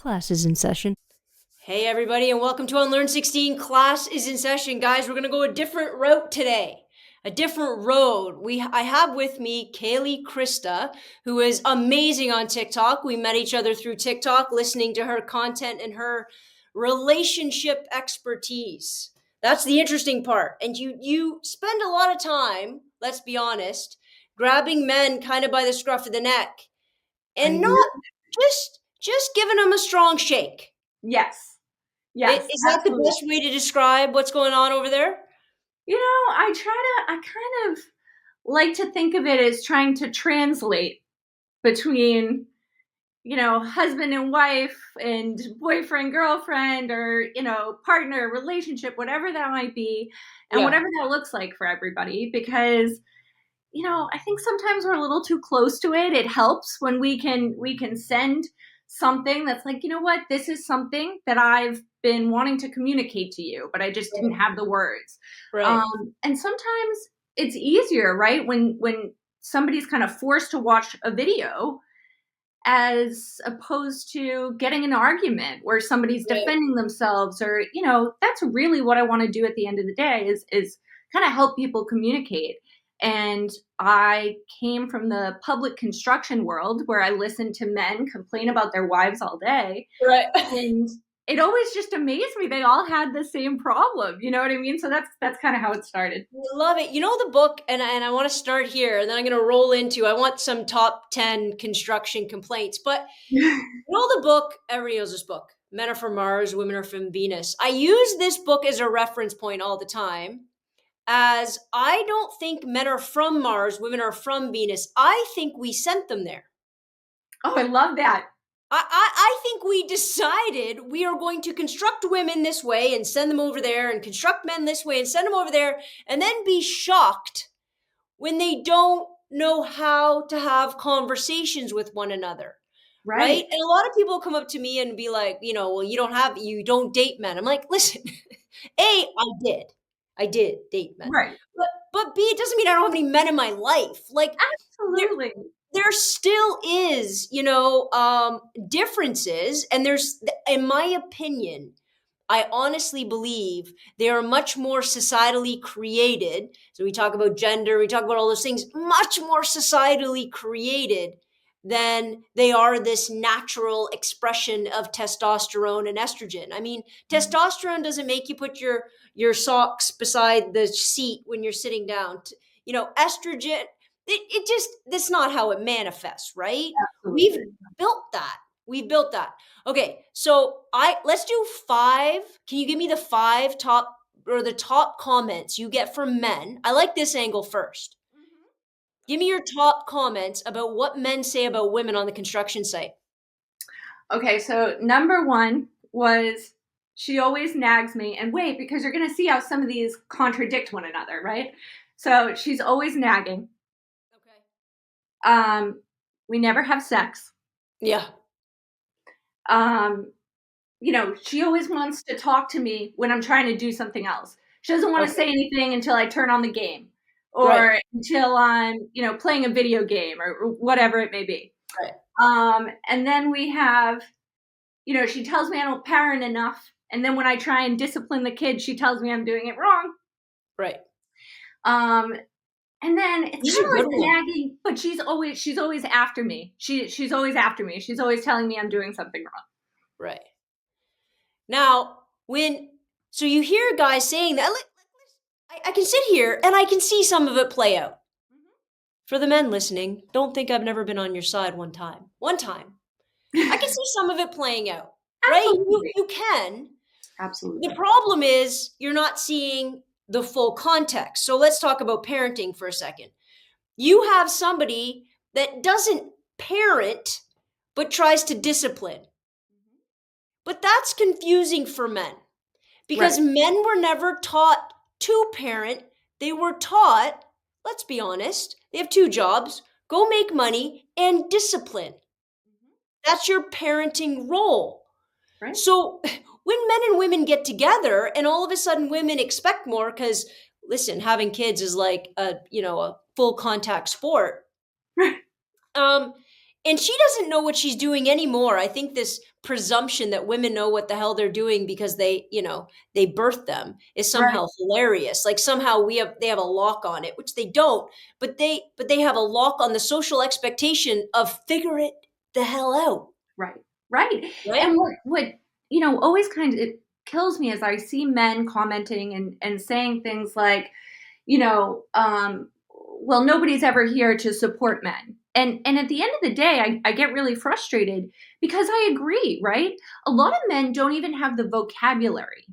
Class is in session. Hey, everybody, and welcome to Unlearn 16. Class is in session. Guys, we're going to go a different route today. A different road. I have with me Caylee Krista, who is amazing on TikTok. We met each other through TikTok, listening to her content and her relationship expertise. That's the interesting part. And you spend a lot of time, let's be honest, grabbing men kind of by the scruff of the neck and not just giving them a strong shake. Yes. Yes. Is that the best way to describe what's going on over there? I kind of like to think of it as trying to translate between, husband and wife and boyfriend, girlfriend, or, partner, relationship, whatever that might be, and whatever that looks like for everybody. Because, I think sometimes we're a little too close to it. It helps when we can send something that's like, this is something that I've been wanting to communicate to you, but I just didn't have the words. Right. And sometimes it's easier, right? When somebody's kind of forced to watch a video as opposed to getting an argument where somebody's defending themselves, or, that's really what I want to do at the end of the day is kind of help people communicate. And I came from the public construction world where I listened to men complain about their wives all day. Right. And it always just amazed me. They all had the same problem. You know what I mean? So that's kind of how it started. I love it. You know the book, and I want to start here, and then I'm going to roll into, I want some top 10 construction complaints. But the book, everybody knows this book, Men Are From Mars, Women Are From Venus. I use this book as a reference point all the time, as I don't think men are from Mars, women are from Venus. I think we sent them there. Oh, I love that. I think we decided we are going to construct women this way and send them over there, and construct men this way and send them over there, and then be shocked when they don't know how to have conversations with one another. Right? And a lot of people come up to me and be like, well, you don't date men. I'm like, listen, A, I did date men. Right. But B, it doesn't mean I don't have any men in my life. Like, absolutely. There still is, differences. And there's, in my opinion, I honestly believe they are much more societally created. So we talk about gender, we talk about all those things, much more societally created than they are this natural expression of testosterone and estrogen. I mean, testosterone doesn't make you put your socks beside the seat when you're sitting down. Estrogen, it just, that's not how it manifests, right? Absolutely. We've built that. Okay, so let's do 5. Can you give me the 5 top, or the top comments you get from men? I like this angle first. Give me your top comments about what men say about women on the construction site. Okay, so number 1 was, she always nags me. And wait, because you're going to see how some of these contradict one another, right? So she's always nagging. Okay. We never have sex. Yeah. She always wants to talk to me when I'm trying to do something else. She doesn't want to say anything until I turn on the game, or until I'm, playing a video game, or whatever it may be. Right. And then we have, she tells me I don't parent enough. And then when I try and discipline the kids, she tells me I'm doing it wrong. Right. And then it's kind of like nagging, but she's always after me. She's always after me. She's always telling me I'm doing something wrong. Right. Now, so you hear guys saying that, I can sit here and I can see some of it play out. For the men listening, don't think I've never been on your side one time. I can see some of it playing out, right? You can. Absolutely. The problem is you're not seeing the full context. So let's talk about parenting for a second. You have somebody that doesn't parent, but tries to discipline. But that's confusing for men, because men were never taught to parent. They were taught, let's be honest, they have 2 jobs: go make money and discipline. That's your parenting role. Right. So when men and women get together and all of a sudden women expect more, because listen, having kids is like a full contact sport. And she doesn't know what she's doing anymore. I think this presumption that women know what the hell they're doing because they birthed them is Right. somehow hilarious. Like somehow they have a lock on it, which they don't, but they have a lock on the social expectation of figure it the hell out, Right. Right. right? And what always kind of it kills me is I see men commenting and saying things like, you know, well, nobody's ever here to support men. And at the end of the day, I get really frustrated because I agree, right? A lot of men don't even have the vocabulary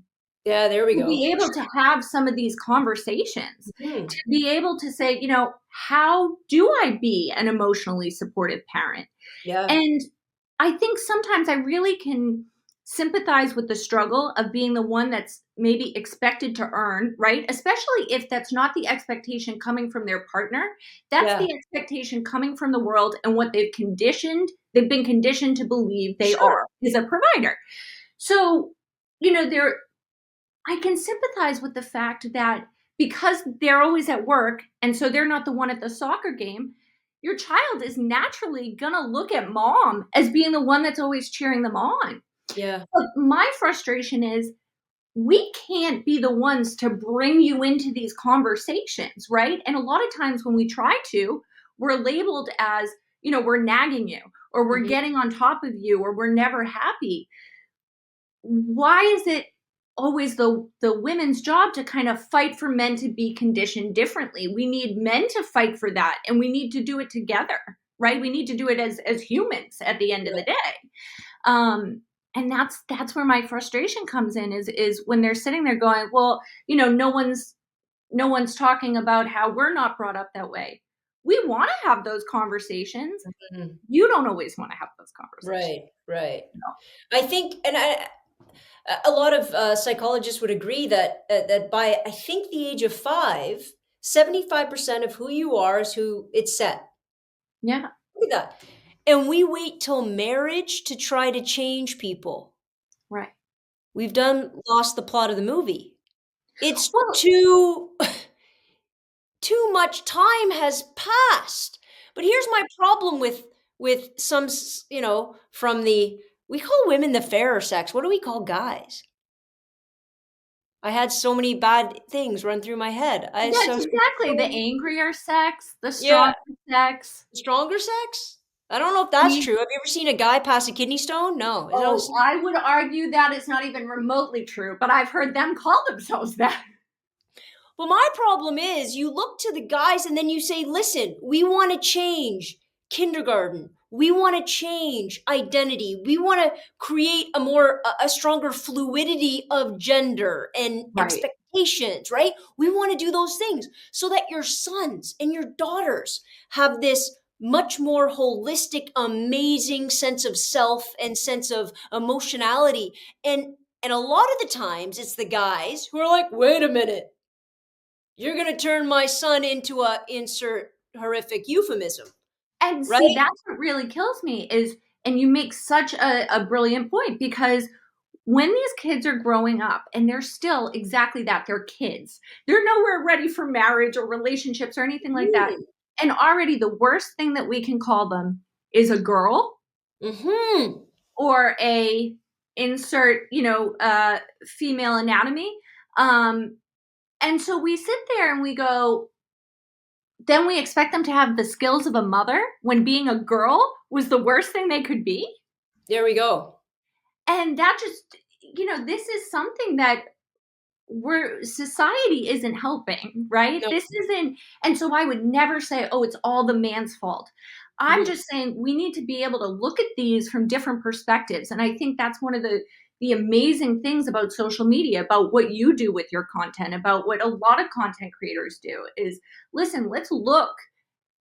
Yeah, there we to go. be able to have some of these conversations, to Mhm. be able to say, how do I be an emotionally supportive parent? Yeah, And I think sometimes I really can sympathize with the struggle of being the one that's maybe expected to earn, right? Especially if that's not the expectation coming from their partner. That's yeah, the expectation coming from the world and what they've been conditioned to believe they are sure. is a provider. So, there I can sympathize with the fact that because they're always at work and so they're not the one at the soccer game, your child is naturally going to look at mom as being the one that's always cheering them on. Yeah, But my frustration is we can't be the ones to bring you into these conversations, right? And a lot of times when we try to, we're labeled as, we're nagging you or we're mhm, getting on top of you or we're never happy. Why is it always the women's job to kind of fight for men to be conditioned differently? We need men to fight for that and we need to do it together, right? We need to do it as humans at the end of yeah, the day. And that's where my frustration comes in is when they're sitting there going, well, no one's talking about how we're not brought up that way. We want to have those conversations. mhm. You don't always want to have those conversations. Right, right. You know? I think, and a lot of psychologists would agree that by I think the age of 5, 75% of who you are is who it's set. Yeah, Look at that. And we wait till marriage to try to change people. right. We've done lost the plot of the movie. It's Well, too much time has passed. But here's my problem with some from the we call women the fairer sex. What do we call guys? I had so many bad things run through my head. I yes, so exactly. The angrier sex, the yeah, stronger sex. stronger sex? I don't know if that's We true. Have you ever seen a guy pass a kidney stone? No. Is that Oh, I would argue that it's not even remotely true, but I've heard them call themselves that. Well, my problem is you look to the guys and then you say, listen, we want to change kindergarten. We want to change identity. We want to create a stronger fluidity of gender and Right. expectations, right? We want to do those things so that your sons and your daughters have this much more holistic, amazing sense of self and sense of emotionality. And a lot of the times it's the guys who are like, wait a minute, you're going to turn my son into a insert horrific euphemism, And see, right? that's what really kills me is and you make such a brilliant point because when these kids are growing up and they're still exactly that, they're kids. They're nowhere ready for marriage or relationships or anything like that. Mm. And already the worst thing that we can call them is a girl Hmm. or a insert, female anatomy. Um, and so we sit there and we go, then we expect them to have the skills of a mother when being a girl was the worst thing they could be. There we go. And that just, this is something that society isn't helping, right? No. This isn't, and so I would never say, oh, it's all the man's fault. I'm Mhm. just saying we need to be able to look at these from different perspectives. And I think that's one of the amazing things about social media, about what you do with your content, about what a lot of content creators do is listen, let's look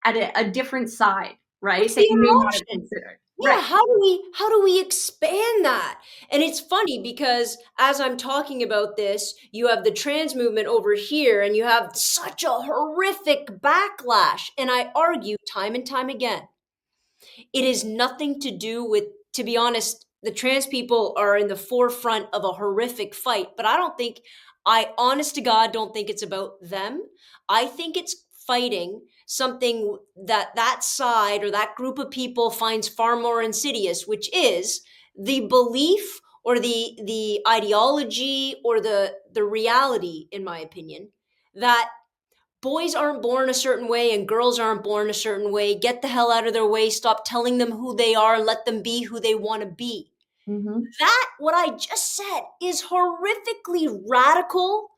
at a different side, What's right? That the you may other not have option? considered. Yeah, Right. how do we expand that? And it's funny because as I'm talking about this, you have the trans movement over here and you have such a horrific backlash. And I argue time and time again, it is nothing to do with, to be honest, the trans people are in the forefront of a horrific fight, but I honest to God, don't think it's about them. I think it's fighting something that that side or that group of people finds far more insidious, which is the belief or the ideology or the reality, in my opinion, that boys aren't born a certain way and girls aren't born a certain way. Get the hell out of their way. Stop telling them who they are. Let them be who they want to be. Mm-hmm. That, what I just said, is horrifically radical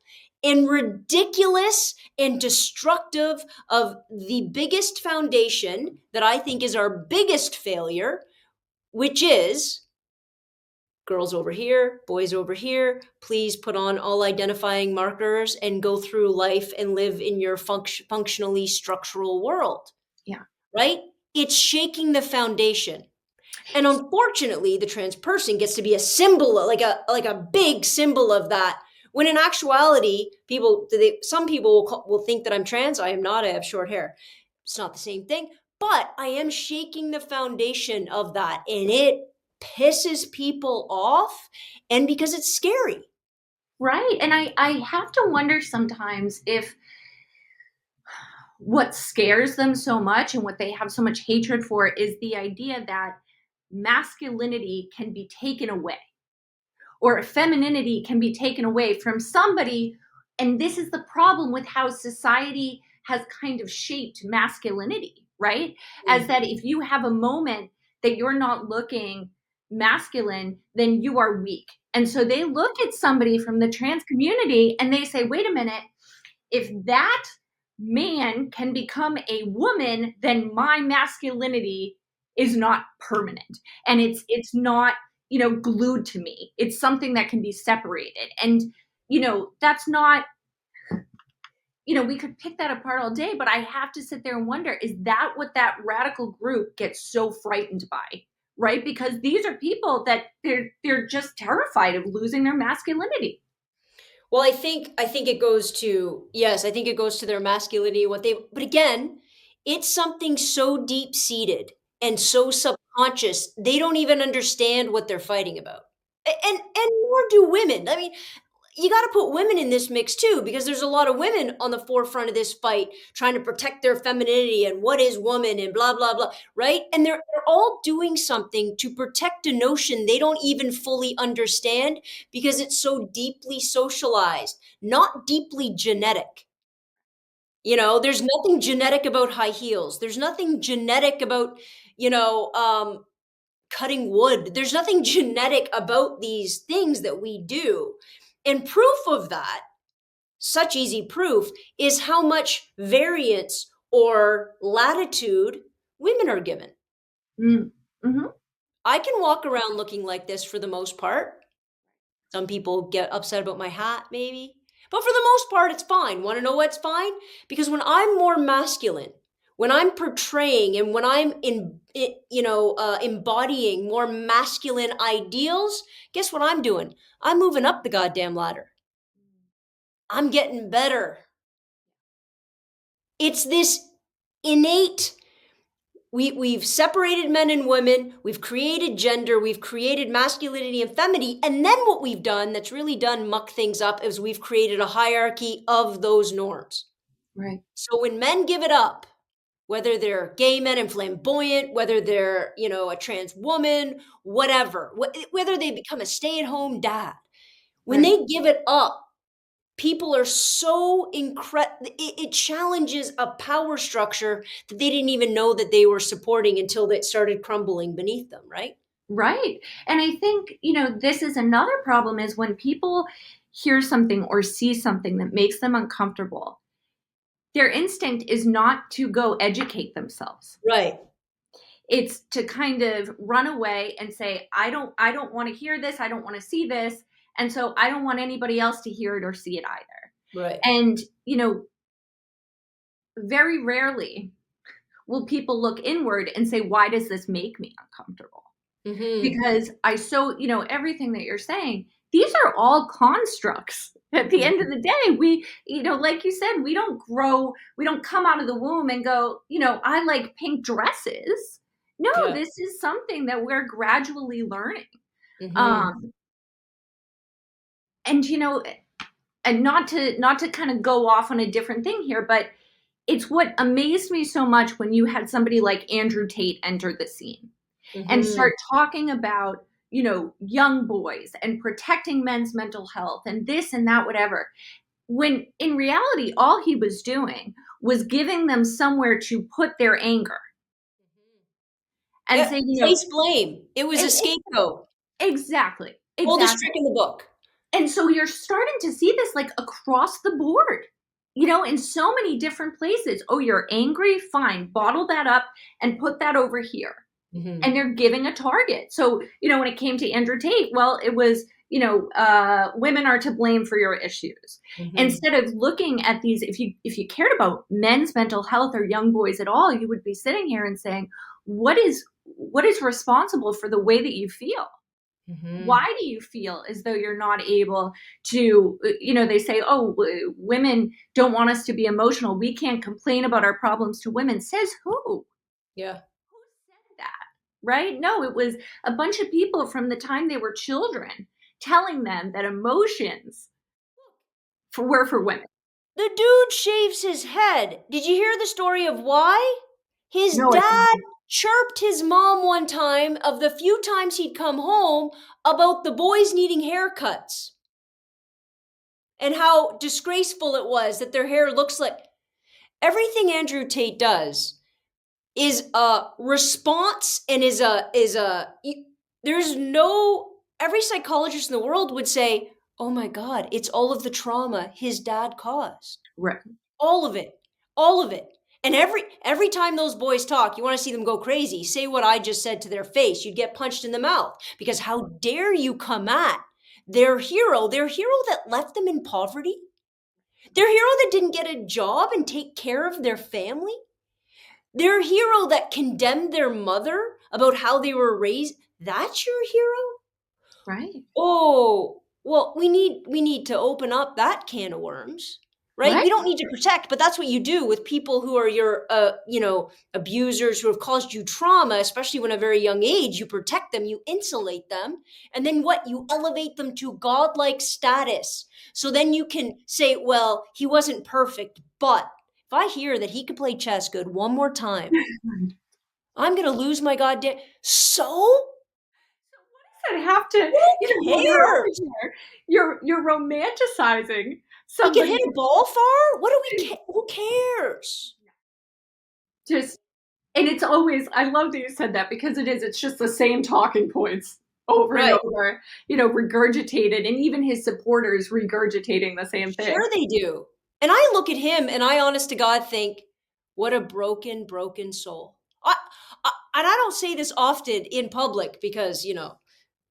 and ridiculous and destructive of the biggest foundation that I think is our biggest failure, which is girls over here, boys over here. Please put on all identifying markers and go through life and live in your functionally structural world, Yeah. right? It's shaking the foundation. And unfortunately, the trans person gets to be a symbol, like a big symbol of that. When in actuality, some people will think that I'm trans. I am not. I have short hair. It's not the same thing. But I am shaking the foundation of that, and it pisses people off, and because it's scary. Right. And I have to wonder sometimes if what scares them so much and what they have so much hatred for is the idea that masculinity can be taken away or femininity can be taken away from somebody. And this is the problem with how society has kind of shaped masculinity, right? As that if you have a moment that you're not looking masculine, then you are weak. And so they look at somebody from the trans community and they say, wait a minute, if that man can become a woman, then my masculinity is not permanent. And it's not, glued to me. It's something that can be separated. And, that's not, we could pick that apart all day, but I have to sit there and wonder, is that what that radical group gets so frightened by? Right? Because these are people that they're just terrified of losing their masculinity. Well, I think it goes to, yes, I think it goes to their masculinity, but again, it's something so deep seated and so subconscious, they don't even understand what they're fighting about. And nor do women. I mean, you got to put women in this mix too, because there's a lot of women on the forefront of this fight trying to protect their femininity and what is woman and blah blah blah, right? And they're all doing something to protect a notion they don't even fully understand because it's so deeply socialized, not deeply genetic. There's nothing genetic about high heels. There's nothing genetic about, you know um cutting wood. There's nothing genetic about these things that we do. And proof of that, such easy proof, is how much variance or latitude women are given. Mm. Hmm. I can walk around looking like this for the most part. Some people get upset about my hat, maybe. But for the most part, it's fine. Want to know what's fine? Because when I'm more masculine, when I'm portraying and when I'm embodying more masculine ideals, guess what I'm doing? I'm moving up the goddamn ladder. I'm getting better. It's this innate. We've separated men and women, we've created gender, we've created masculinity and femininity, and then what we've done that's really done muck things up is we've created a hierarchy of those norms. Right. So when men give it up, whether they're gay men and flamboyant, whether they're, a trans woman, whatever, whether they become a stay-at-home dad, when Right. they give it up, people are so incredible. It challenges a power structure that they didn't even know that they were supporting until it started crumbling beneath them, right? Right. And I think, this is another problem is when people hear something or see something that makes them uncomfortable, their instinct is not to go educate themselves. Right. It's to kind of run away and say, I don't want to hear this, I don't want to see this, and so I don't want anybody else to hear it or see it either. Right. And, very rarely will people look inward and say, why does this make me uncomfortable? Mm-hmm. Because everything that you're saying, these are all constructs. At the end of the day, we, like you said, we don't come out of the womb and go, I like pink dresses. No, Yeah. this is something that we're gradually learning. Mm-hmm. Um, and and not to kind of go off on a different thing here, but it's what amazed me so much when you had somebody like Andrew Tate enter the scene and Mhm. start talking about, young boys and protecting men's mental health and this and that, whatever. When in reality, all he was doing was giving them somewhere to put their anger and Yeah, say, place blame. It was a it, scapegoat. exactly, Oldest exactly. trick in the book. And so you're starting to see this like across the board, in so many different places. Oh, you're angry? Fine. Bottle that up and put that over here. Mhm. And they're giving a target. So, when it came to Andrew Tate, well, it was, women are to blame for your issues. Mhm. Instead of looking at these, if you cared about men's mental health or young boys at all, you would be sitting here and saying, what is responsible for the way that you feel? Mhm. Why do you feel as though you're not able to, they say, oh, women don't want us to be emotional, we can't complain about our problems to women. Says who Yeah. said that? Right? No, it was a bunch of people from the time they were children telling them that emotions were for women. The dude shaves his head. Did you hear the story of why? His No, I dad didn't. chirped his mom one time of the few times he'd come home about the boys needing haircuts and how disgraceful it was that their hair looks like. Everything Andrew Tate does is a response and there's no, every psychologist in the world would say, oh my god, it's all of the trauma his dad caused. Right. All of it. All of it. And every time those boys talk, you want to see them go crazy. Say what I just said to their face. You'd get punched in the mouth. Because how dare you come at their hero that left them in poverty? Their hero that didn't get a job and take care of their family? Their hero that condemned their mother about how they were raised? That's your hero? Right. Oh, well, we need to open up that can of worms, right? Right. We don't need to protect, but that's what you do with people who are your, abusers who have caused you trauma, especially when at a very young age. You protect them, you insulate them, and then what? You elevate them to godlike status. So then you can say, well, he wasn't perfect, but if I hear that he could play chess good one more time, I'm gonna lose my goddamn. So Doesn't have to, who you're over cares? here. You're romanticizing He can somebody hit a ball far? What do we who cares? just. And it's always, I love that you said that because it's just the same talking points over and Right. over, regurgitated, and even his supporters regurgitating the same thing. Sure they do. And I look at him and I honest to God think, what a broken, broken soul. And I don't say this often in public because,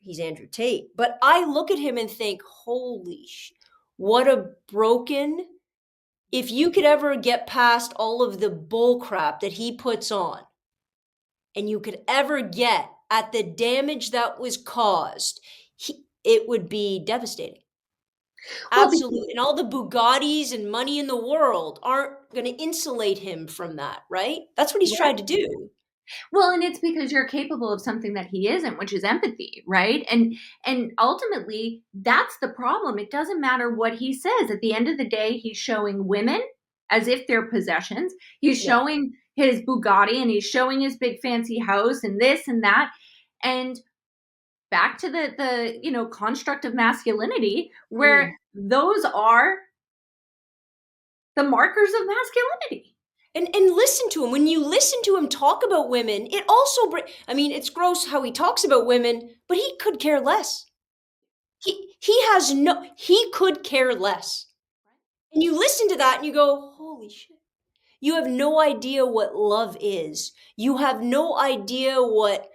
he's Andrew Tate, but I look at him and think, holy what a broken, if you could ever get past all of the bull crap that he puts on, and you could ever get at the damage that was caused, it would be devastating. Well, because, Absolutely. And all the Bugattis and money in the world aren't going to insulate him from that, right? That's what he's tried to right. do. Well, and it's because you're capable of something that he isn't, which is empathy, right? And ultimately, that's the problem. It doesn't matter what he says. At the end of the day, he's showing women as if they're possessions. He's Yeah. showing his Bugatti and he's showing his big fancy house and this and that. And back to the construct of masculinity, where Mm. those are the markers of masculinity. And listen to him. When you listen to him talk about women, it also I mean, it's gross how he talks about women, but he could care less. He could care less. And you listen to that and you go, holy shit. You have no idea what love is. You have no idea what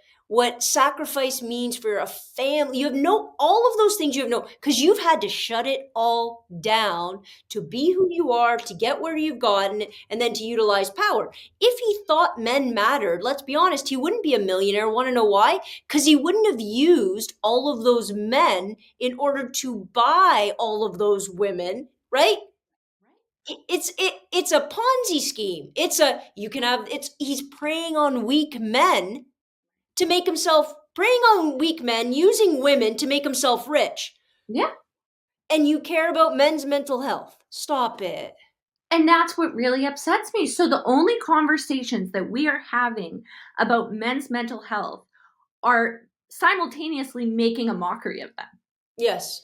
sacrifice means for a family. You have no all of those things you have no because you've had to shut it all down to be who you are, to get where you've gotten, and then to utilize power. If he thought men mattered, let's be honest, he wouldn't be a millionaire. Want to know why? Because he wouldn't have used all of those men in order to buy all of those women, right? It's a Ponzi scheme. It's a you can have it's he's preying on weak men to make himself preying on weak men using women to make himself rich. Yeah. And you care about men's mental health. Stop it. And that's what really upsets me. So the only conversations that we are having about men's mental health are simultaneously making a mockery of them. Yes.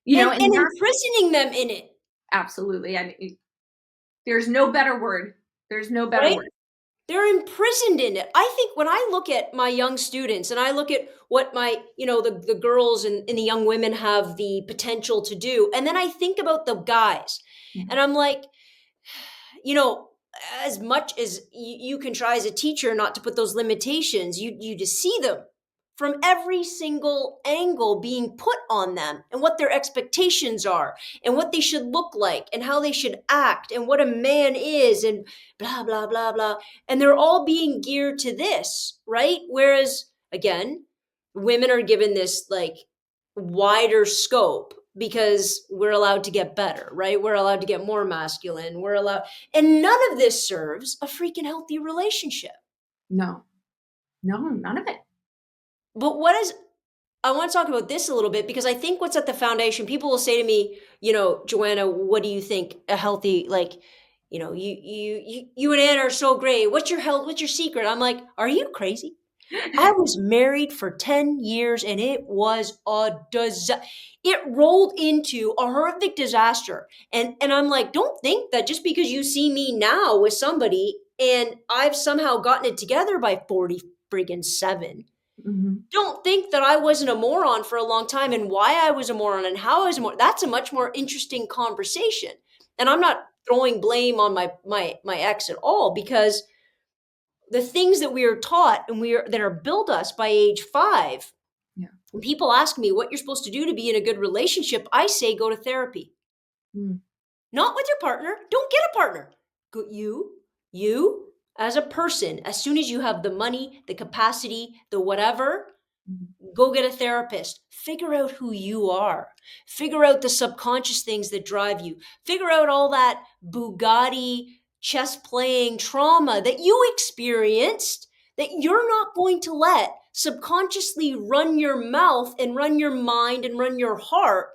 And And that's imprisoning them in it, absolutely. I mean, there's no better word. There's no better right? word. They're imprisoned in it. I think when I look at my young students and I look at what my, the girls and the young women have the potential to do, and then I think about the guys, Yeah. and I'm like, you know, as much as you can try as a teacher not to put those limitations, you just see them from every single angle being put on them and what their expectations are and what they should look like and how they should act and what a man is and blah blah blah blah, and they're all being geared to this, right? Whereas again, women are given this like wider scope because we're allowed to get better, right? We're allowed to get more masculine. We're allowed, and none of this serves a freaking healthy relationship. No, no, none of it. But what is, I want to talk about this a little bit because I think what's at the foundation, people will say to me, Joanna, what do you think a healthy, like, you and Anna are so great. What's your health? What's your secret? I'm like, are you crazy? I was married for 10 years and it was a disaster. It rolled into a horrific disaster. And I'm like, don't think that just because you see me now with somebody and I've somehow gotten it together by 40 friggin' 7. Mhm. Don't think that I wasn't a moron for a long time and why I was a moron and how I was a moron. That's a much more interesting conversation. And I'm not throwing blame on my ex at all, because the things that we are taught and that are built us by age 5. Yeah. When people ask me what you're supposed to do to be in a good relationship, I say go to therapy. Mm. Not with your partner. Don't get a partner. Go, you as a person, as soon as you have the money, the capacity, the whatever, Mhm. go get a therapist. Figure out who you are. Figure out the subconscious things that drive you. Figure out all that Bugatti chess playing trauma that you experienced that you're not going to let subconsciously run your mouth and run your mind and run your heart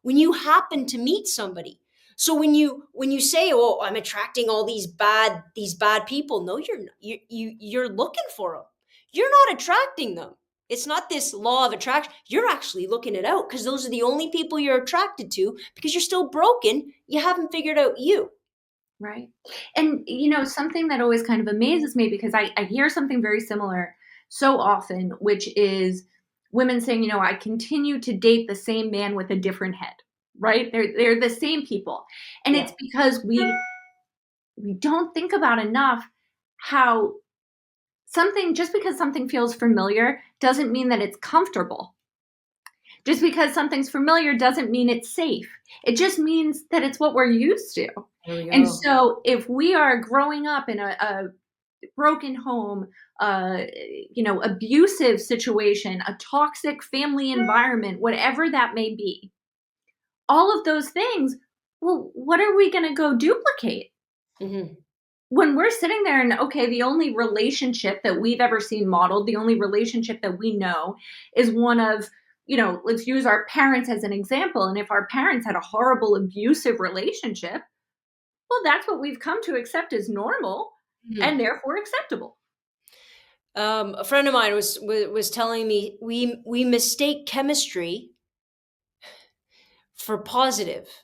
when you happen to meet somebody. So when you say, "Oh, I'm attracting all these bad people," no, you're not. You're looking for them. You're not attracting them. It's not this law of attraction. You're actually looking it out because those are the only people you're attracted to because you're still broken. You haven't figured out you. Right. And, something that always kind of amazes me because I hear something very similar so often, which is women saying, I continue to date the same man with a different head, right? They're the same people. And Yeah. it's because we don't think about enough how just because something feels familiar doesn't mean that it's comfortable. Just because something's familiar doesn't mean it's safe. It just means that it's what we're used to. There we And go. so if we are growing up in a broken home, abusive situation, a toxic family environment, whatever that may be, all of those things, well, what are we going to go duplicate? Hmm. When we're sitting there and okay, the only relationship that we've ever seen modeled, the only relationship that we know is one of, let's use our parents as an example. And if our parents had a horrible abusive relationship, well, that's what we've come to accept as normal and Hmm. therefore acceptable. A friend of mine was telling me we mistake chemistry for positive. Oh,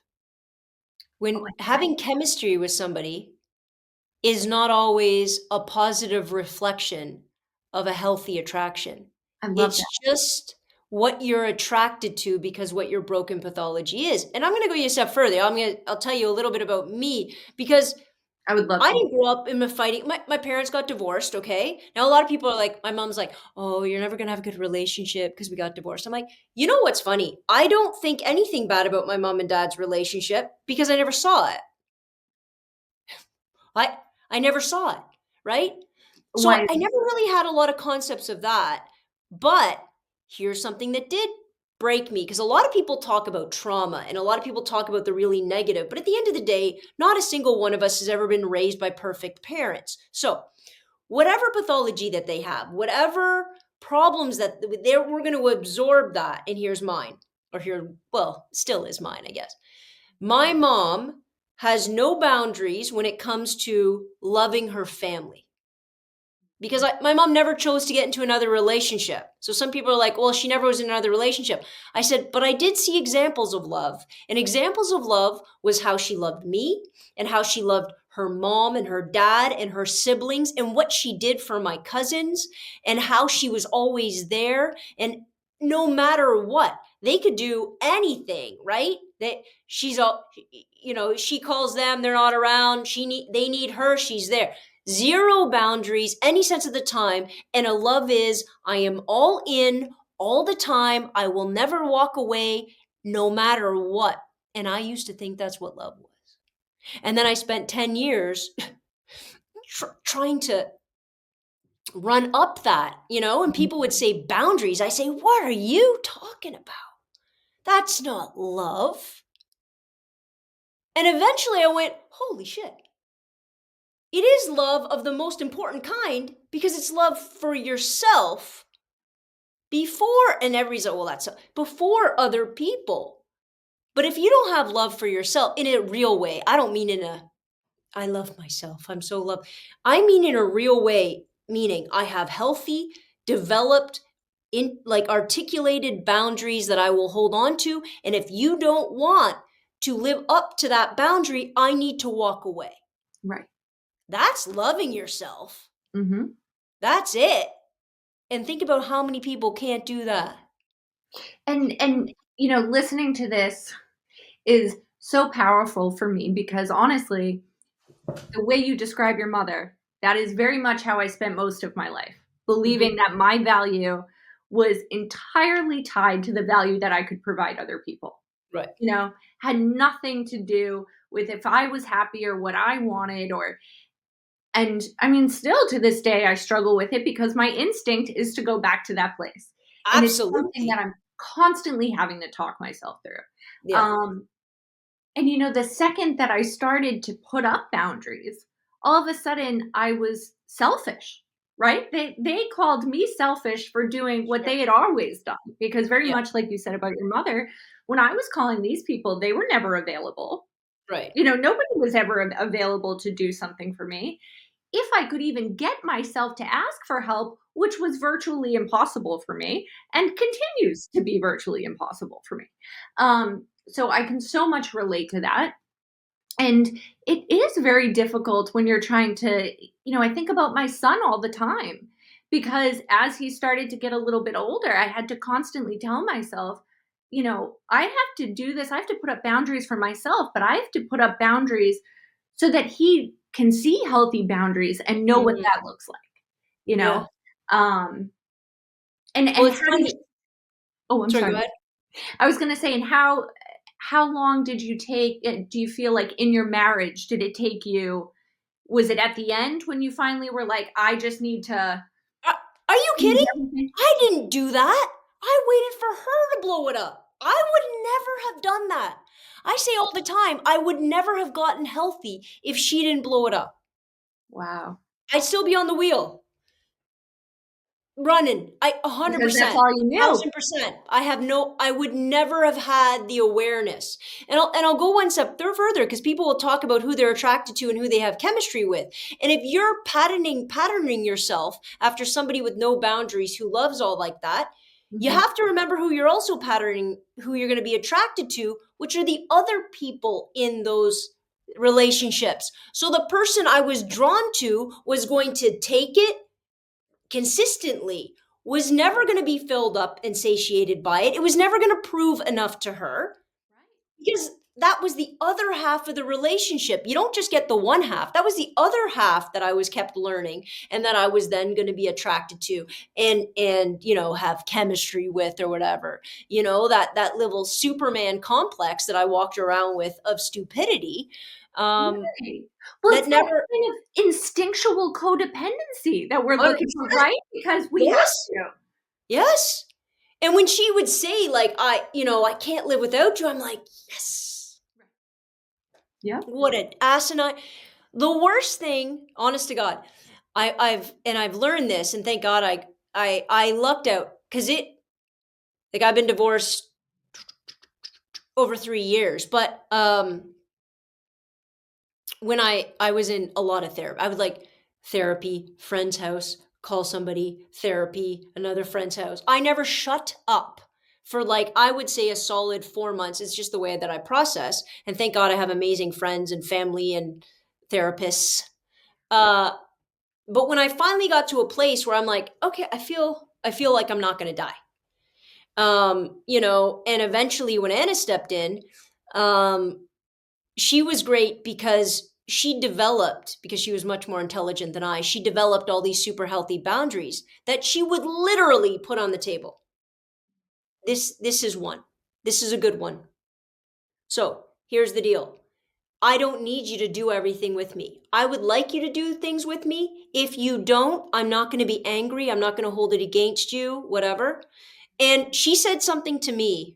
When I having chemistry with somebody is not always a positive reflection of a healthy attraction. I love It's that. just what you're attracted to because what your broken pathology is. And I'm going to go you a step further. I'll tell you a little bit about me because I would love I to. didn't grow up in a fighting. My parents got divorced. Okay. Now, a lot of people are like, my mom's like, oh, you're never going to have a good relationship because we got divorced. I'm like, you know what's funny? I don't think anything bad about my mom and dad's relationship because I never saw it. I I never saw it, right? So Why? I never really had a lot of concepts of that. But here's something that did break me because a lot of people talk about trauma and a lot of people talk about the really negative. But at the end of the day, not a single one of us has ever been raised by perfect parents. So whatever pathology that they have, whatever problems that we're going to absorb that. And here's mine, or here, well, still is mine, I guess. My mom has no boundaries when it comes to loving her family. Because my mom never chose to get into another relationship. So some people are like, well, she never was in another relationship. I said, but I did see examples of love. And examples of love was how she loved me and how she loved her mom and her dad and her siblings and what she did for my cousins and how she was always there. And no matter what, they could do anything, right? That she's all, she calls them, they're not around. They need her, she's there. Zero boundaries, any sense of the time. And a love is, I am all in all the time. I will never walk away no matter what. And I used to think that's what love was. And then I spent 10 years trying to run up that, and people would say boundaries. I say, what are you talking about? That's not love. And eventually I went, holy shit. It is love of the most important kind because it's love for yourself before, and everybody's like, well, that's before other people. But if you don't have love for yourself in a real way, I don't mean I love myself, I'm so loved. I mean in a real way, meaning I have healthy, developed, articulated boundaries that I will hold on to. And if you don't want to live up to that boundary, I need to walk away. Right. That's loving yourself. Mm-hmm. That's it. And think about how many people can't do that. And listening to this is so powerful for me because honestly, the way you describe your mother, that is very much how I spent most of my life, believing that my value was entirely tied to the value that I could provide other people. Right. Had nothing to do with if I was happy or what I wanted and I mean, still to this day, I struggle with it because my instinct is to go back to that place. And it's something that Absolutely. I'm constantly having to talk myself through. Yeah. And the second that I started to put up boundaries, all of a sudden I was selfish, right? They called me selfish for doing what Sure. they had always done because very Yeah. much like you said about your mother, when I was calling these people, they were never available. Right. Nobody was ever available to do something for me. If I could even get myself to ask for help, which was virtually impossible for me and continues to be virtually impossible for me. So I can so much relate to that. And it is very difficult when you're trying to, I think about my son all the time because as he started to get a little bit older, I had to constantly tell myself, I have to do this. I have to put up boundaries for myself, but I have to put up boundaries so that he can see healthy boundaries and know what Mhm. that looks like, you Yeah. know? Um, and Well, and it's how do you, funny. oh, I'm Sorry, go sorry. ahead. I was going to say, and how long did you take, do you feel like in your marriage, did it take you, was it at the end when you finally were like, I just need to Are, are you change kidding? everything? I didn't do that. I waited for her to blow it up. I would never have done that. I say all the time, I would never have gotten healthy if she didn't blow it up. Wow. I'd still be on the wheel. Running. Because that's 100%. all you knew. 1,000%. I would never have had the awareness. And I'll go one step further because people will talk about who they're attracted to and who they have chemistry with. And if you're patterning yourself after somebody with no boundaries who loves all like that, you Mhm. have to remember who you're also patterning, who you're going to be attracted to, which are the other people in those relationships. So the person I was drawn to was going to take it consistently, was never going to be filled up and satiated by it. It was never going to prove enough to her because that was the other half of the relationship. You don't just get the one half. That was the other half that I was kept learning and that I was then going to be attracted to and have chemistry with or whatever. That little Superman complex that I walked around with of stupidity. Right. Well, That it's that never kind of instinctual codependency that we're looking for, 100%. right? Because we have Yes. to. Yes. And when she would say, like, I can't live without you, I'm like, yes. Yep. What an asinine. The worst thing, honest to God, I've learned this, and thank God I lucked out because I've been divorced over 3 years, but when I was in a lot of therapy, I would like therapy, friend's house, call somebody, therapy, another friend's house. I never shut up for like, I would say a solid 4 months. It's just the way that I process. And thank God I have amazing friends and family and therapists. Uh, but when I finally got to a place where I'm like, okay, I feel like I'm not going to die. And eventually when Anna stepped in, um, she was great because because she was much more intelligent than I, she developed all these super healthy boundaries that she would literally put on the table. This is one. This is a good one. So here's the deal. I don't need you to do everything with me. I would like you to do things with me. If you don't, I'm not going to be angry. I'm not going to hold it against you, whatever. And she said something to me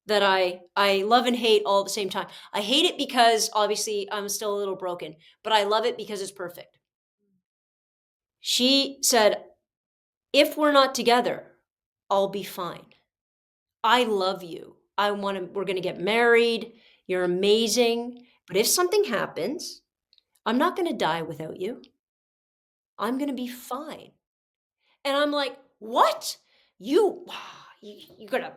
that I love and hate all at the same time. I hate it because obviously I'm still a little broken, but I love it because it's perfect. She said, "If we're not together, I'll be fine. I love you. We're going to get married. You're amazing. But if something happens, I'm not going to die without you. I'm going to be fine." And I'm like, "What? You you're going to.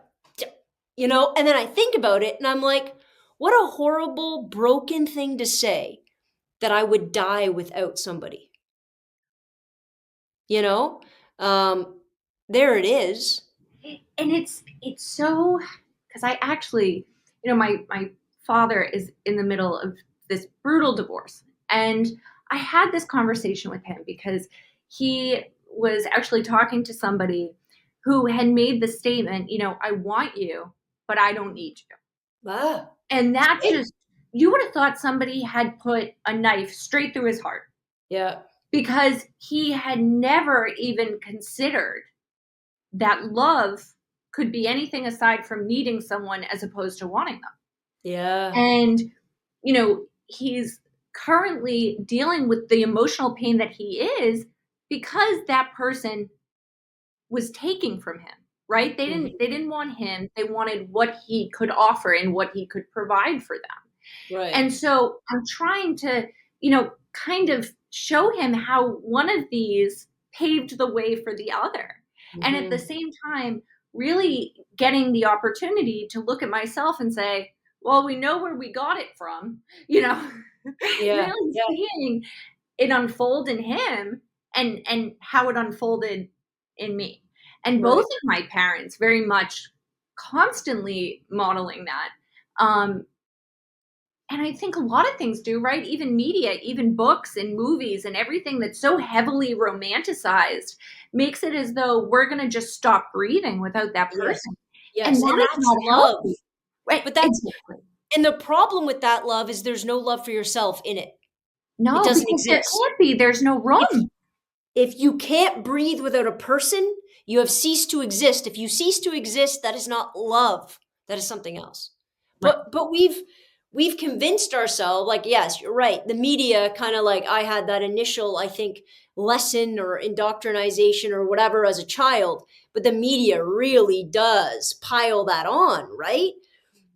And then I think about it and I'm like, what a horrible, broken thing to say that I would die without somebody. You know? Um, there it is. And it's so, because I actually, my father is in the middle of this brutal divorce, and I had this conversation with him because he was actually talking to somebody who had made the statement, I want you, but I don't need you. Ah, And that same. just, you would have thought somebody had put a knife straight through his heart, Yeah. because he had never even considered that love could be anything aside from needing someone as opposed to wanting them. Yeah. And, he's currently dealing with the emotional pain that he is because that person was taking from him, right? They Mhm. didn't want him. They wanted what he could offer and what he could provide for them. Right. And so I'm trying to, kind of show him how one of these paved the way for the other. And at the Mhm. same time, really getting the opportunity to look at myself and say, well, we know where we got it from, Yeah. really Yeah. seeing it unfold in him and how it unfolded in me. And both Right. of my parents very much constantly modeling that. And I think a lot of things do, right? Even media, even books and movies and everything that's so heavily romanticized makes it as though we're going to just stop breathing without that Yes. person. And Yes. And that is that's not love. healthy. Right? But that's Exactly. and the problem with that love is there's no love for yourself in it. It No, doesn't because there exist. can't be. There's no If room. if you can't breathe without a person, you have ceased to exist. If you cease to exist, that is not love. That is something else. Right. But we've convinced ourselves, like, yes, you're right. The media kind of like, I had that initial, I think, lesson or indoctrination or whatever as a child, but the media really does pile that on, right?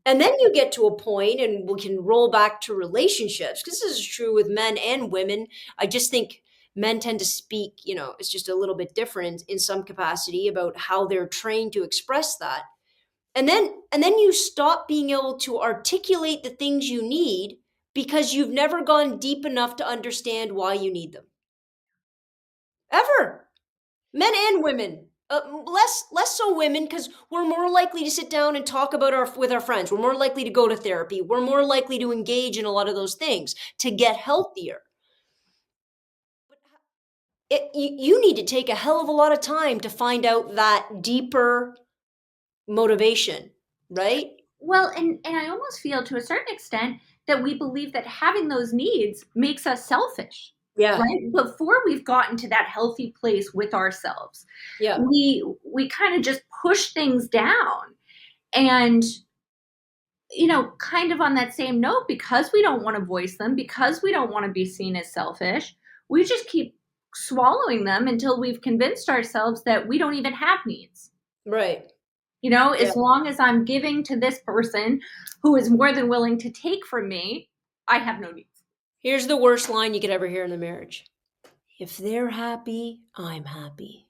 And then you get to a point, and we can roll back to relationships because this is true with men and women. I just think men tend to speak, it's just a little bit different in some capacity about how they're trained to express that. And then you stop being able to articulate the things you need because you've never gone deep enough to understand why you need them. Ever. Men and women. Less so women because we're more likely to sit down and talk about our with our friends. We're more likely to go to therapy. We're more likely to engage in a lot of those things to get healthier. You need to take a hell of a lot of time to find out that deeper motivation, right? Well, and I almost feel to a certain extent that we believe that having those needs makes us selfish, Yeah, right? Before we've gotten to that healthy place with ourselves, yeah, we kind of just push things down. And kind of on that same note, because we don't want to voice them, because we don't want to be seen as selfish, we just keep swallowing them until we've convinced ourselves that we don't even have needs. right. Yeah, As long as I'm giving to this person who is more than willing to take from me, I have no needs. Here's the worst line you could ever hear in the marriage. If they're happy, I'm happy.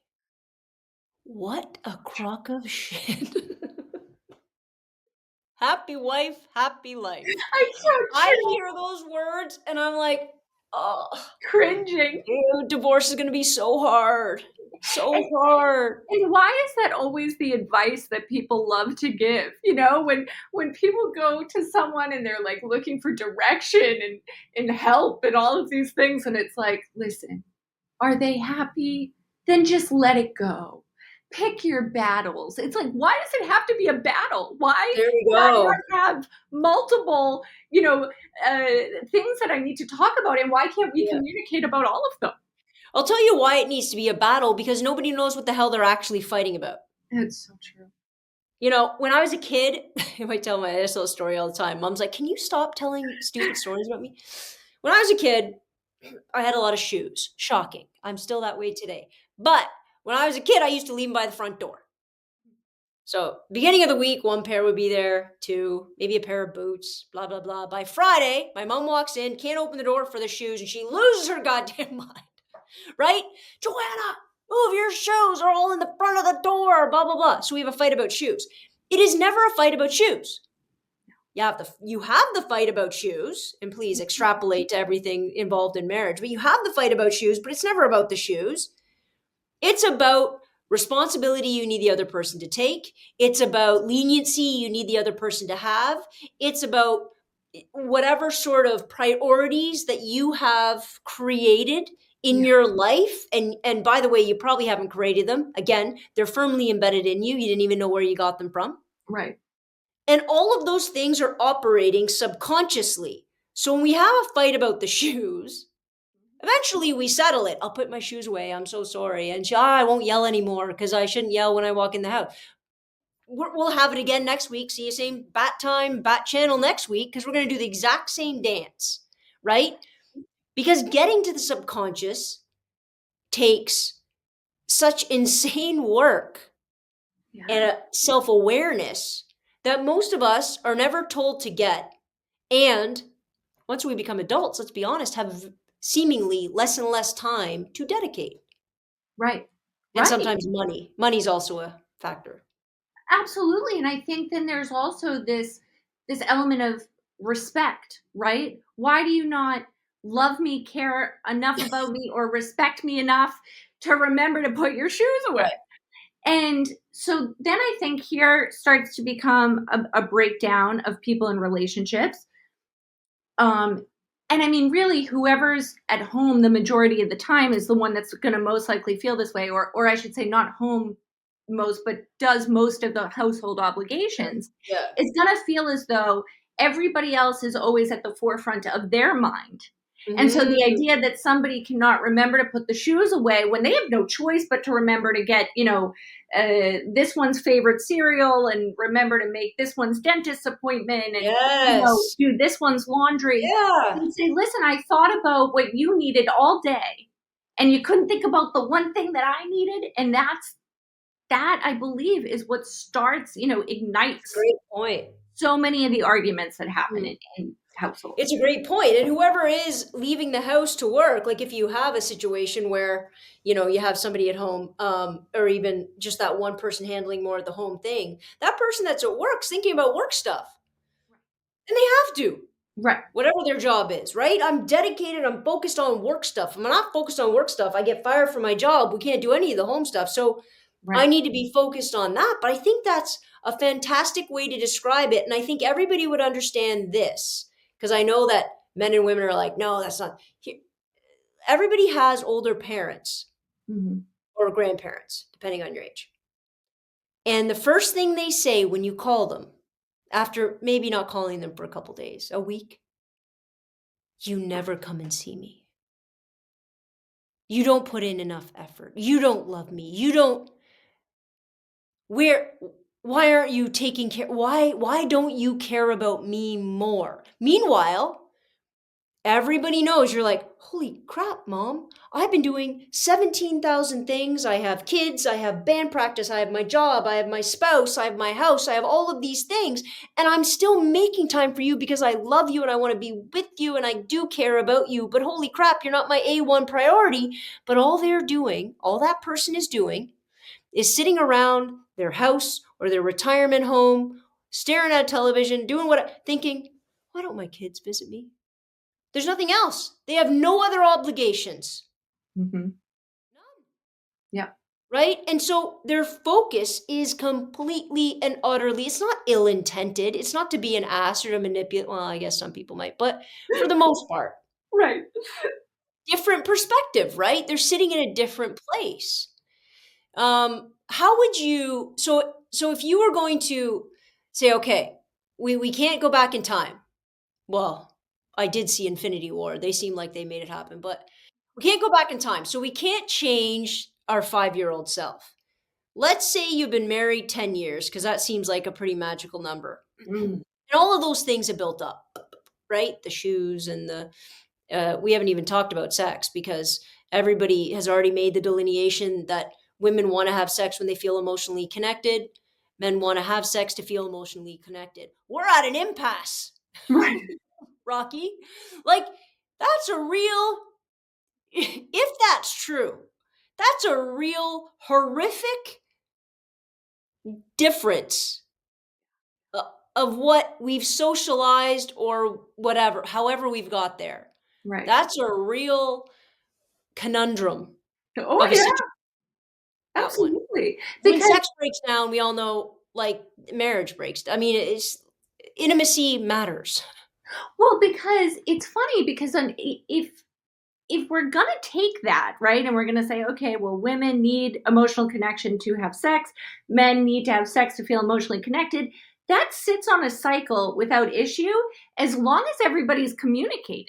What a crock of shit. Happy wife, happy life. It's so I true. hear those words and I'm like, oh, Cringing. dude, divorce is going to be so hard. So And hard. And why is that always the advice that people love to give? When people go to someone and they're like looking for direction and help and all of these things, and it's like, listen, are they happy? Then just let it go. Pick your battles. It's like, why does it have to be a battle? Why There we can I go. not have multiple, things that I need to talk about, and why can't we Yeah. communicate about all of them? I'll tell you why it needs to be a battle, because nobody knows what the hell they're actually fighting about. It's so true. When I was a kid, I tell a story all the time. Mom's like, can you stop telling stupid stories about me? When I was a kid, I had a lot of shoes. Shocking. I'm still that way today. But when I was a kid, I used to leave them by the front door. So beginning of the week, one pair would be there, two, maybe a pair of boots, blah, blah, blah. By Friday, my mom walks in, can't open the door for the shoes, and she loses her goddamn mind. Right? Joanna, move, your shoes are all in the front of the door, blah, blah, blah. So we have a fight about shoes. It is never a fight about shoes. You have the fight about shoes, and please extrapolate to everything involved in marriage, but you have the fight about shoes, but it's never about the shoes. It's about responsibility you need the other person to take. It's about leniency you need the other person to have. It's about whatever sort of priorities that you have created in Yeah. your life. And by the way, you probably haven't created them. Again, they're firmly embedded in you. You didn't even know where you got them from. Right. And all of those things are operating subconsciously. So when we have a fight about the shoes, eventually we settle it. I'll put my shoes away. I'm so sorry. And I won't yell anymore because I shouldn't yell when I walk in the house. We'll have it again next week. See you same bat time, bat channel next week, because we're going to do the exact same dance, right? Because getting to the subconscious takes such insane work Yeah. and a self-awareness that most of us are never told to get. And once we become adults, let's be honest, have seemingly less and less time to dedicate. Right. And Right. sometimes money. Money's also a factor. Absolutely. And I think then there's also this element of respect, right? Why do you not love me, care enough about me, or respect me enough to remember to put your shoes away? Right. And so then I think here starts to become a breakdown of people in relationships. Um, and I mean, really, whoever's at home the majority of the time is the one that's going to most likely feel this way, or I should say, not home most, but does most of the household obligations, Yeah. is going to feel as though everybody else is always at the forefront of their mind. And so the Mhm. idea that somebody cannot remember to put the shoes away when they have no choice but to remember to get, this one's favorite cereal, and remember to make this one's dentist appointment, and, Yes. do this one's laundry, Yeah. and say, listen, I thought about what you needed all day, and you couldn't think about the one thing that I needed. And that I believe is what starts, ignites Great point. so many of the arguments that happen Mm. in households. It's a great point. And whoever is leaving the house to work, like if you have a situation where, you have somebody at home, or even just that one person handling more of the home thing, that person that's at work's thinking about work stuff. And they have to, Right. whatever their job is, right? I'm dedicated, I'm focused on work stuff. If I'm not focused on work stuff, I get fired from my job. We can't do any of the home stuff. So I Right. need to be focused on that. But I think that's a fantastic way to describe it. And I think everybody would understand this, because I know that men and women are like, no, that's not. Everybody has older parents Mhm. or grandparents, depending on your age. And the first thing they say when you call them, after maybe not calling them for a couple days, a week, you never come and see me. You don't put in enough effort. You don't love me. You don't. Where why aren't you taking care? Why don't you care about me more? Meanwhile, Everybody knows you're like, holy crap, mom. I've been doing 17,000 things. I have kids, I have band practice, I have my job, I have my spouse, I have my house, I have all of these things. And I'm still making time for you because I love you and I want to be with you and I do care about you. But holy crap, you're not my A1 priority. But all they're doing, all that person is doing, is sitting around their house or their retirement home, staring at television, doing what, thinking, why don't my kids visit me? There's nothing else. They have no other obligations. Mm-hmm. None. Yeah. Right? And so their focus is completely and utterly, it's not ill intended. It's not to be an ass or to manipulate. Well, I guess some people might, but for the most part, Right. different perspective, right? They're sitting in a different place. How would you, so if you were going to say, okay, we can't go back in time. Well, I did see Infinity War. They seem like they made it happen, but we can't go back in time. So we can't change our 5-year-old self. Let's say you've been married 10 years, because that seems like a pretty magical number. Mm. And all of those things have built up, right? The shoes and we haven't even talked about sex because everybody has already made the delineation that women want to have sex when they feel emotionally connected. Men want to have sex to feel emotionally connected. We're at an impasse. Right. Rocky. Like, that's a real, if that's true, that's a real horrific difference of what we've socialized or whatever, however we've got there. Right. That's a real conundrum Oh of a yeah, situation, that one. absolutely. When Because sex breaks down, we all know, like, marriage breaks. I mean, it's intimacy matters. well, because it's funny because if we're gonna take that, right, and we're gonna say, okay, well, women need emotional connection to have sex, men need to have sex to feel emotionally connected, that sits on a cycle without issue as long as everybody's communicating,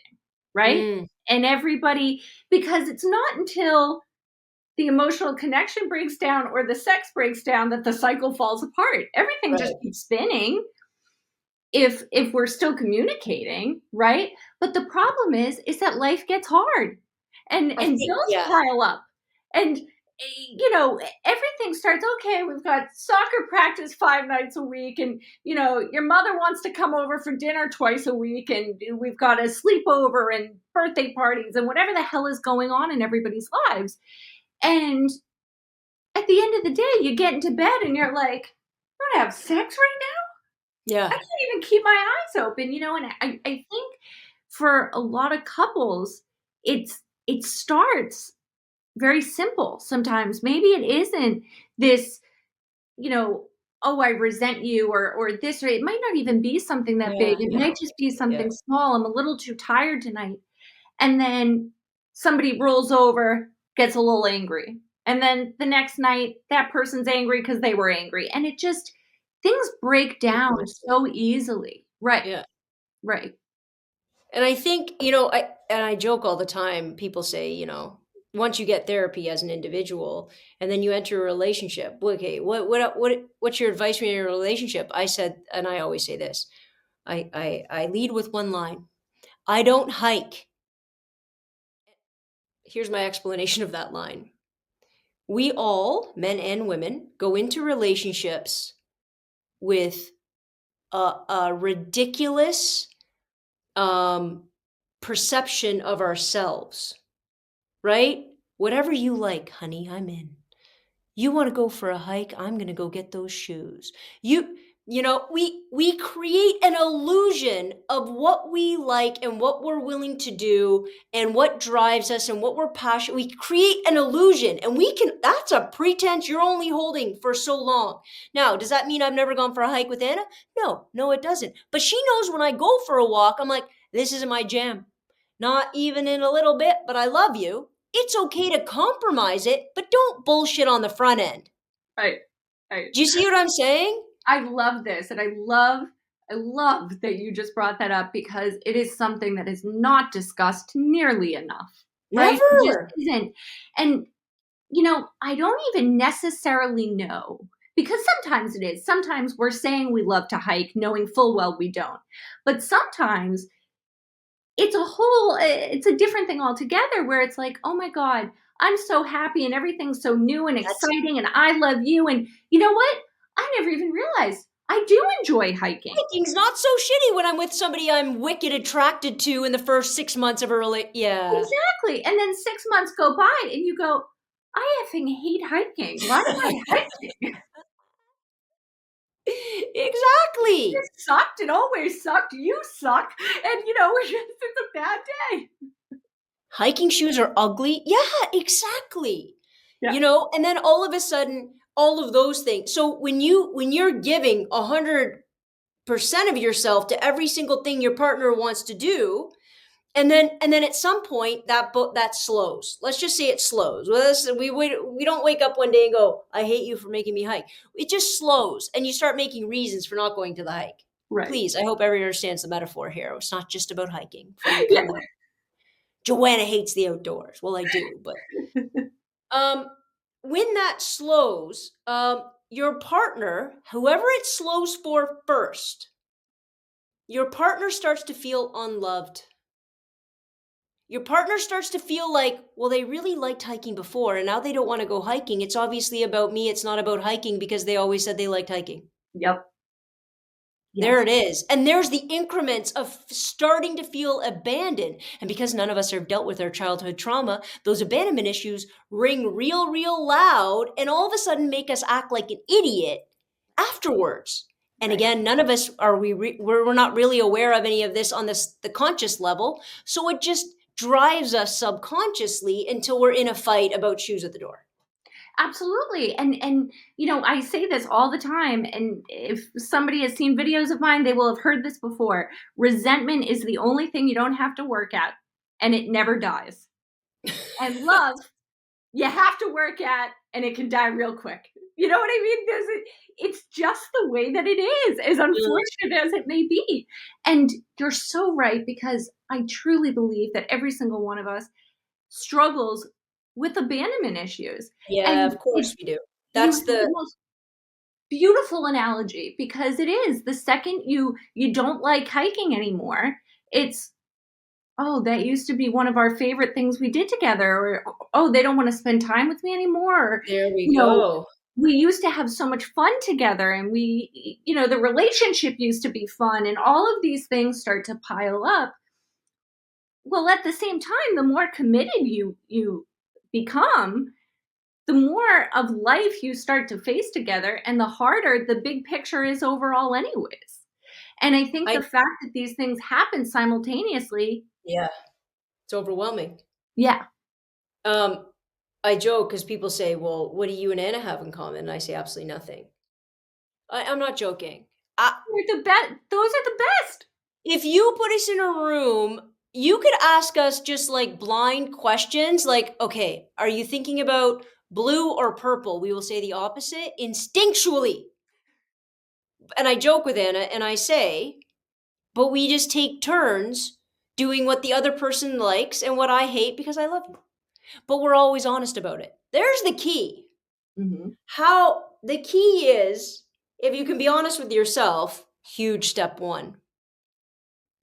right? Mm, And everybody, because it's not until the emotional connection breaks down or the sex breaks down that the cycle falls apart. Everything just right. keeps spinning if we're still communicating, right? But the problem is that life gets hard I and think, bills yeah, pile up and you know everything starts okay, we've got soccer practice 5 nights a week and you know your mother wants to come over for dinner twice a week and we've got a sleepover and birthday parties and whatever the hell is going on in everybody's lives. And at the end of the day you get into bed and you're like, I don't have sex right now. I yeah, can't even keep my eyes open, you know, and I think for a lot of couples, it starts very simple sometimes. Maybe it isn't this, you know, oh, I resent you or this, or it might not even be something that yeah, big. It yeah, might just be yeah. something small. I'm a little too tired tonight. And then somebody rolls over, gets a little angry. And then the next night, that person's angry because they were angry. And it just, things break down Ripples. so easily. Right, Yeah. right. And I think, I joke all the time. People say, once you get therapy as an individual and then you enter a relationship, okay, what's your advice when you're in a relationship? I said, and I always say this, I lead with one line. I don't hike. Here's my explanation of that line. We all, men and women, go into relationships with a ridiculous um, perception of ourselves, right? Whatever you like, honey, I'm in. You want to go for a hike? I'm going to go get those shoes. We create an illusion of what we like and what we're willing to do and what drives us and what we're passionate. We create an illusion and that's a pretense you're only holding for so long. Now, does that mean I've never gone for a hike with Anna? No, it doesn't. But she knows when I go for a walk, I'm like, this isn't my jam. Not even in a little bit, but I love you. It's okay to compromise it, but don't bullshit on the front end. Right, right. Do you see what I'm saying? I love this, and I love that you just brought that up because it is something that is not discussed nearly enough, right? It just Never. isn't. And you know, I don't even necessarily know because sometimes it is. Sometimes we're saying we love to hike, knowing full well we don't. But sometimes it's a different thing altogether where it's like, oh my God, I'm so happy and everything's so new and That's exciting and I love you. And you know what? I never even realized I do enjoy hiking. hiking's not so shitty when I'm with somebody I'm wicked attracted to in the first 6 months of a yeah. Exactly. And then 6 months go by and you go, I effing hate hiking. Why am I hiking? Exactly. It sucked. It always sucked. You suck. And it's a bad day. Hiking shoes are ugly. Yeah, exactly. Yeah. And then all of a sudden, all of those things. So when you're giving 100% of yourself to every single thing your partner wants to do, and then at some point that slows. Let's just say it slows. We don't wake up one day and go, I hate you for making me hike. It just slows, and you start making reasons for not going to the hike. Right. Please, I hope everyone understands the metaphor here. It's not just about hiking. Before you Yeah. come with Joanna hates the outdoors. Well, I do, but um, when that slows, your partner, whoever it slows for first, your partner starts to feel unloved. Your partner starts to feel like, well, they really liked hiking before, and now they don't want to go hiking. It's obviously about me. It's not about hiking because they always said they liked hiking. Yep. There Yes. it is. And there's the increments of starting to feel abandoned. And because none of us have dealt with our childhood trauma, those abandonment issues ring real, real loud and all of a sudden make us act like an idiot afterwards. And Right. again, none of us are we're not really aware of any of this on the conscious level. So it just drives us subconsciously until we're in a fight about shoes at the door. Absolutely. And I say this all the time, and if somebody has seen videos of mine, they will have heard this before. Resentment is the only thing you don't have to work at, and it never dies. And love, you have to work at, and it can die real quick. You know what I mean? It's just the way that it is, as unfortunate as it may be. And you're so right, because I truly believe that every single one of us struggles with abandonment issues. Yeah, And of course we do. you That's have the the most beautiful analogy, because it is the second you don't like hiking anymore, it's, oh, that used to be one of our favorite things we did together, or oh, they don't want to spend time with me anymore, or, there we you know go. we used to have so much fun together, and the relationship used to be fun, and all of these things start to pile up. Well, at the same time, the more committed you become, the more of life you start to face together, and the harder the big picture is overall anyways. And I think I the fact that these things happen simultaneously. Yeah, it's overwhelming. Yeah. Um, I joke because people say, "Well, what do you and Anna have in common?" And I say, "Absolutely nothing." I'm not joking. They're the best. Those are the best. If you put us in a room, you could ask us just like blind questions, like, "Okay, are you thinking about blue or purple?" We will say the opposite instinctually. And I joke with Anna, and I say, "But we just take turns doing what the other person likes and what I hate because I love you." But we're always honest about it. There's the key. Mhm. How the key is, if you can be honest with yourself, huge step one.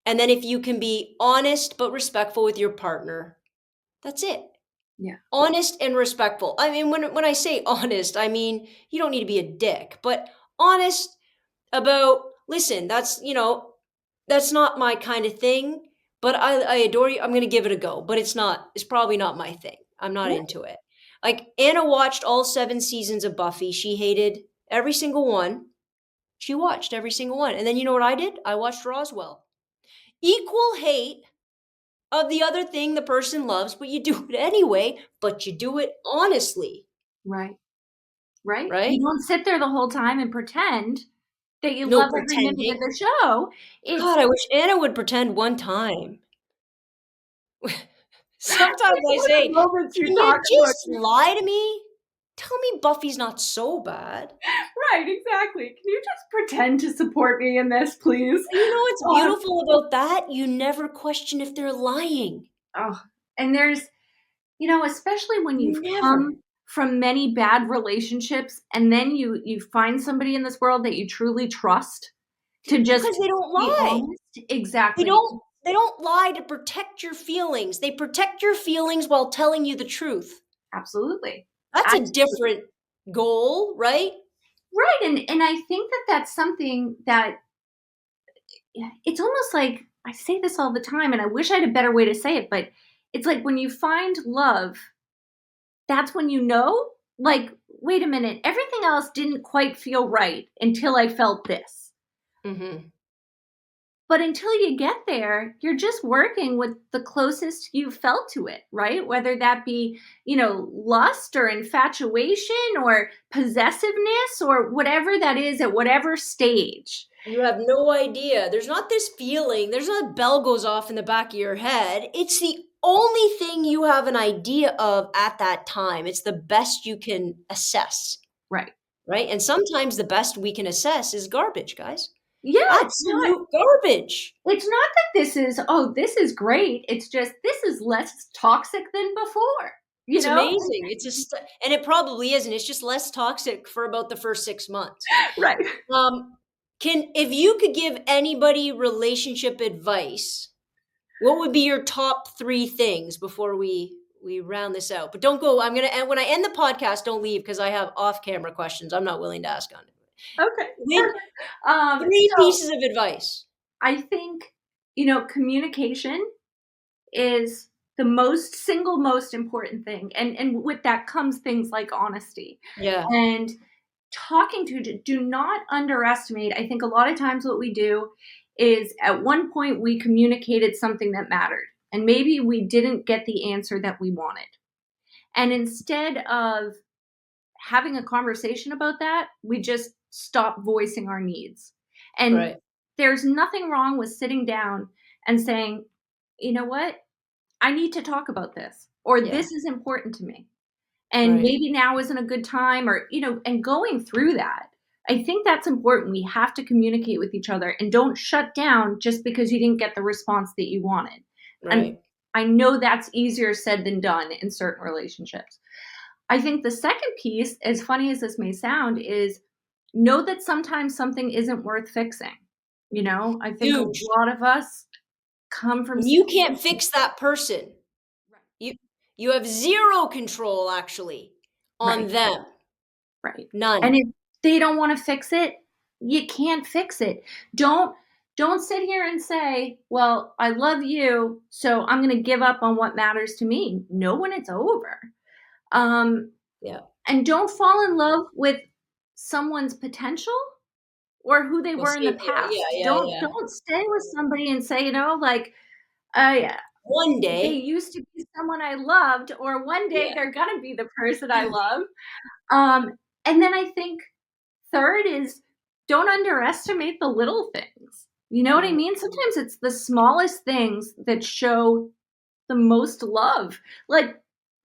And then if you can be honest but respectful with your partner, that's it. Yeah. Honest and respectful. I mean, when I say honest, I mean you don't need to be a dick, but honest about, listen, that's not my kind of thing, but I adore you. I'm going to give it a go, but it's probably not my thing. I'm not Yeah. into it. Like Anna watched all 7 seasons of Buffy. She hated every single one. She watched every single one. And then you know what I did? I watched Roswell. Equal hate of the other thing the person loves, but you do it anyway, but you do it honestly, Right. Right. right? You don't sit there the whole time and pretend that you No love every minute of pretending. the show. It's God, I wish Anna would pretend one time. Sometimes I one of say, the moments you "Can you talk about. just lie to me? Tell me Buffy's not so bad." Right, exactly. Can you just pretend to support me in this, please? You know what's Oh, beautiful about that? You never question if they're lying. oh. And there's, especially when you've Never. come from many bad relationships, and then you find somebody in this world that you truly trust to just Because they don't be lie. honest. They Exactly. don't. They don't lie to protect your feelings. They protect your feelings while telling you the truth. Absolutely. That's a Absolutely. different goal, right? Right, and I think that that's something that, yeah, it's almost like I say this all the time, and I wish I had a better way to say it, but it's like when you find love, that's when you know, like, "Wait a minute, everything else didn't quite feel right until I felt this." Mhm. But until you get there, you're just working with the closest you felt to it, right? Whether that be, lust or infatuation or possessiveness or whatever that is at whatever stage. You have no idea. There's not this feeling, there's not a bell goes off in the back of your head. It's the only thing you have an idea of at that time. It's the best you can assess, Right. right? And sometimes the best we can assess is garbage, guys. Yeah, Absolute garbage. it's not that this is, oh, this is great. It's just this is less toxic than before, you It's know? amazing. It's just, and it probably isn't. It's just less toxic for about the first 6 months. Right. Um, if you could give anybody relationship advice, what would be your top 3 things before we round this out? But don't go. I'm gonna end when I end the podcast. Don't leave because I have off-camera questions. I'm not willing to ask on it. Okay. With Perfect. Um, 3 so pieces of advice. I think, communication is the single most important thing. And with that comes things like honesty. Yeah. And talking to do not underestimate. I think a lot of times what we do is at one point we communicated something that mattered. And maybe we didn't get the answer that we wanted. And instead of having a conversation about that, we just stop voicing our needs. And Right. there's nothing wrong with sitting down and saying, you know what? I need to talk about this, or Yeah. this is important to me. And Right. maybe now isn't a good time, or, and going through that. I think that's important. We have to communicate with each other and don't shut down just because you didn't get the response that you wanted. And Right. I know that's easier said than done in certain relationships. I think the second piece, as funny as this may sound, is know that sometimes something isn't worth fixing. I think a Huge. lot of us come from When you situations. can't fix that person, Right. you you have zero control actually on Right. them. Right. And None. if they don't want to fix it, you can't fix it. Don't don't sit here and say, "Well, I love you, so I'm going to give up on what matters to me." Know when it's over. Um, Yeah. and don't fall in love with someone's potential or who they Well, were in the see, yeah, yeah, past. yeah, Don't yeah. don't stay with somebody and say, like, I One they day. used to be someone I loved, or one day Yeah. they're gonna be the person I love. Um, and then I think third is don't underestimate the little things. You know what I Mhm. mean? Sometimes it's the smallest things that show the most love. Like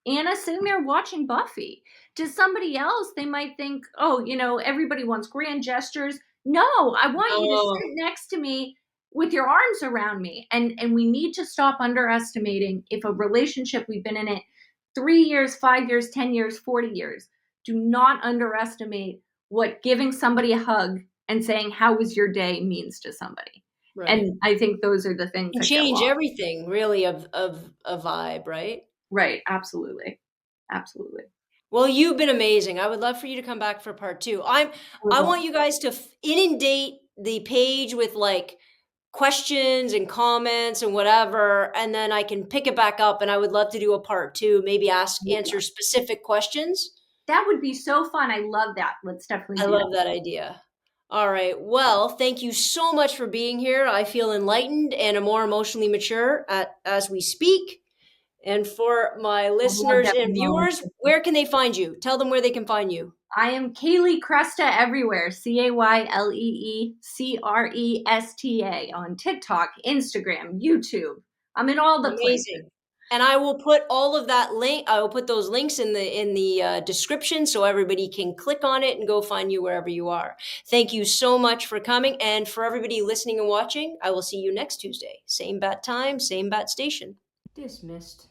Anna sitting there watching Buffy. To somebody else, they might think, oh, everybody wants grand gestures. No, I want you to Oh, sit next to me with your arms around me. And we need to stop underestimating if a relationship we've been in it 3 years, 5 years, 10 years, 40 years. Do not underestimate what giving somebody a hug and saying, how was your day means to somebody. right. And I think those are the things Can that get change lost. everything really of a vibe, right? Right, absolutely. Absolutely. Well, you've been amazing. I would love for you to come back for part 2. I would I love want you guys to inundate the page with like questions and comments and whatever, and then I can pick it back up and I would love to do a part 2, maybe answer specific questions. that would be so fun. I love that. Let's definitely I do that. love that idea. All right. Well, thank you so much for being here. I feel enlightened and more emotionally mature as we speak. And for my I love listeners that and we all viewers, where can they find you? Tell them where they can find you. I am Caylee Cresta everywhere. Caylee Cresta on TikTok, Instagram, YouTube. I'm in all the places. Amazing. And I will put all of that link. I will put those links in the description so everybody can click on it and go find you wherever you are. Thank you so much for coming, and for everybody listening and watching. I will see you next Tuesday. Same bat time, same bat station. Dismissed.